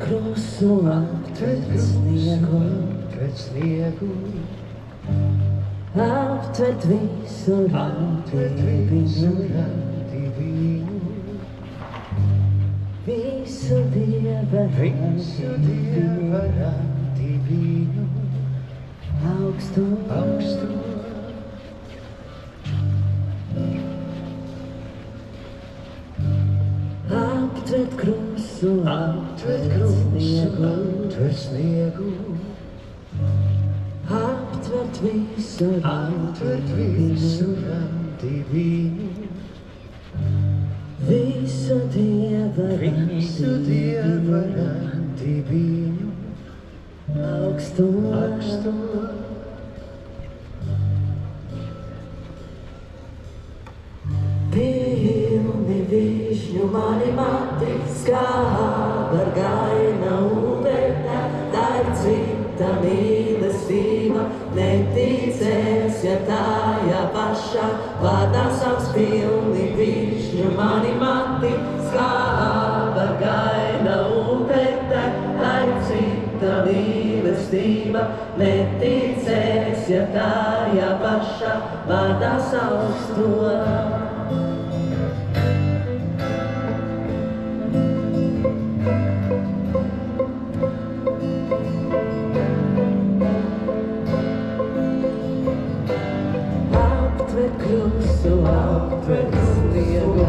krusu aptvert sniegu, aptvert visu radību, visu Dieva radību, augstu. Aptvert krusu, aptvert sniegu, aptvert visu radību, visu Dieva radību, augstu. Pilni višņu mani mati, skāba ar gaina upete, tā ir cita mīlestība, neticēs, ja tā ja paša vārdā savs. Pilni višņu mani mati, skāba ar gaina upete, tā ir cita mīlestība, neticēs, ja tā ja paša vārdā savs to. Krusu aptvert sniegu,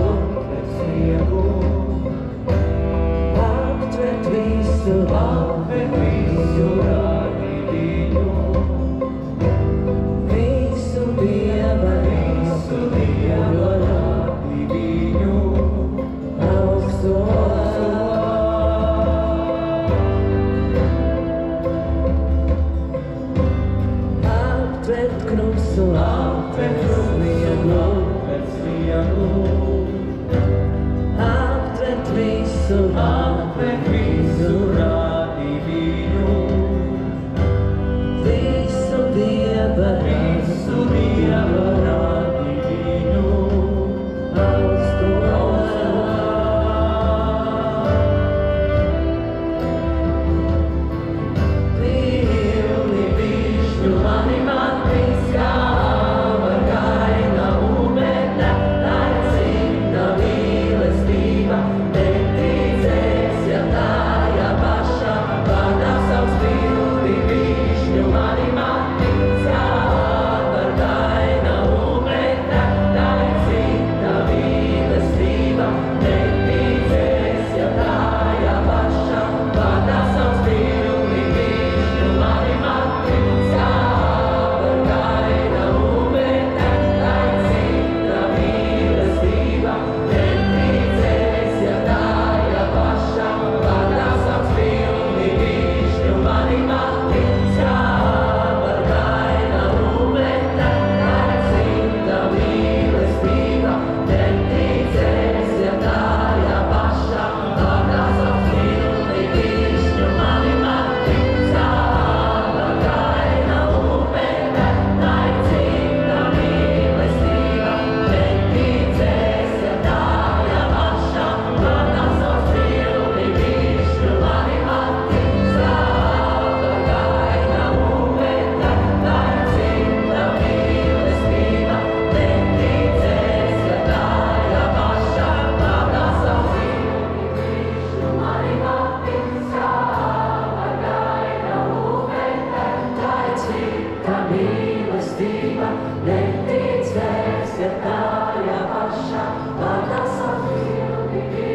aptvert visu radību, visu Dieva radību, augstu. Aptvert krusu, aptvert aptvert visu radību, visu Dieva radību, augstu. Pilni višņu mani mati, skāba ar gaina upete, tā ir cita mīlestība, neticēs, ja tā ja paša vārdā savs. Pilni višņu mani mati, skāba ar gaina upete, tā ir cita mīlestība, neticēs, ja tā ja paša vārdā savs. Pilni višņu mani mati, skāba ar gaina upete, tā ir cita mīlestība, neticēs, ja tā ja paša vārdā savs. Pilni višņu mani mati, skāba ar gaina upete, tā ir cita mīlestība, neticēs, ja tā ja paša vārdā savs. Pilni višņu mani mati, skāba ar gaina upete, tā ir cita mīlestība, neticēs, ja tā ja paša vārdā savs. Pilni višņu mani mati, skāba ar gaina upete, tā ir cita mīlestība, neticēs, ja tā ja paša vārdā savs. Višņu mani mati, skāba ar gaina upete, tā ir cita mīlestība, neticēs, ja tā ja paša vārdā savs.